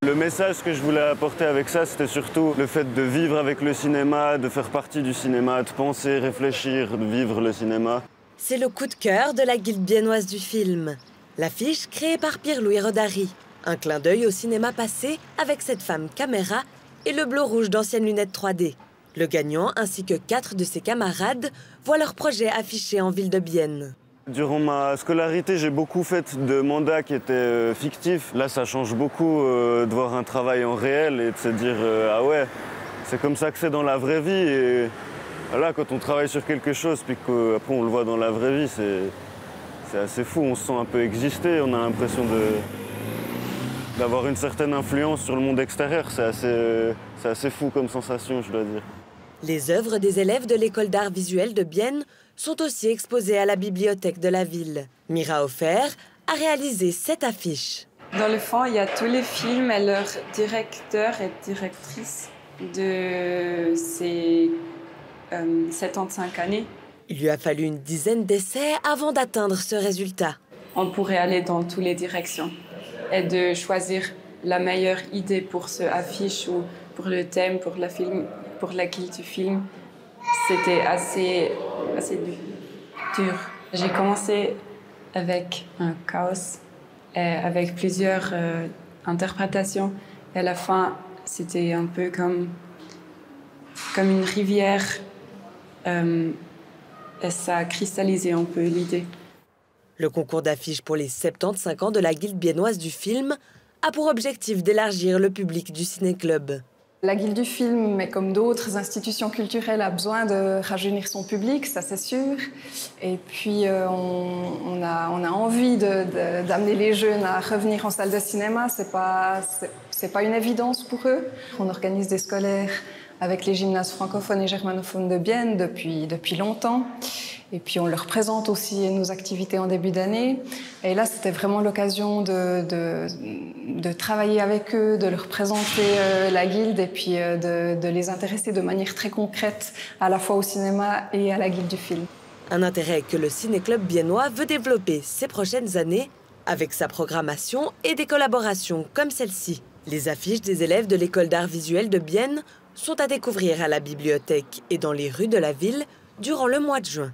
Le message que je voulais apporter avec ça, c'était surtout le fait de vivre avec le cinéma, de faire partie du cinéma, de penser, réfléchir, de vivre le cinéma. C'est le coup de cœur de la Guilde biennoise du film. L'affiche créée par Pierre-Louis Rodari. Un clin d'œil au cinéma passé avec cette femme caméra et le bleu rouge d'anciennes lunettes 3D. Le gagnant ainsi que 4 de ses camarades voient leur projet affiché en ville de Bienne. Durant ma scolarité, j'ai beaucoup fait de mandats qui étaient fictifs. Là, ça change beaucoup de voir un travail en réel et de se dire ah ouais, c'est comme ça que c'est dans la vraie vie. Et voilà, quand on travaille sur quelque chose, puis qu'après on le voit dans la vraie vie, c'est assez fou. On se sent un peu exister, on a l'impression d'avoir une certaine influence sur le monde extérieur. C'est assez fou comme sensation, je dois dire. Les œuvres des élèves de l'école d'art visuel de Bienne sont aussi exposées à la bibliothèque de la ville. Mira Ofer a réalisé cette affiche. Dans le fond, il y a tous les films et leurs directeurs et directrices de ces 75 années. Il lui a fallu une dizaine d'essais avant d'atteindre ce résultat. On pourrait aller dans toutes les directions et de choisir la meilleure idée pour ce affiche ou pour le thème, pour la guilde du film. C'était assez dur. J'ai commencé avec un chaos et avec plusieurs interprétations. Et à la fin, c'était un peu comme une rivière. Et ça a cristallisé un peu l'idée. Le concours d'affiches pour les 75 ans de la Guilde biennoise du film a pour objectif d'élargir le public du ciné-club. La Guilde du film, mais comme d'autres institutions culturelles, a besoin de rajeunir son public, ça c'est sûr. Et puis on a envie d'amener les jeunes à revenir en salle de cinéma. C'est pas une évidence pour eux. On organise des scolaires avec les gymnases francophones et germanophones de Bienne depuis longtemps. Et puis on leur présente aussi nos activités en début d'année. Et là, c'était vraiment l'occasion de travailler avec eux, de leur présenter la guilde et puis de les intéresser de manière très concrète à la fois au cinéma et à la guilde du film. Un intérêt que le ciné-club biennois veut développer ces prochaines années avec sa programmation et des collaborations comme celle-ci. Les affiches des élèves de l'école d'art visuel de Bienne sont à découvrir à la bibliothèque et dans les rues de la ville durant le mois de juin.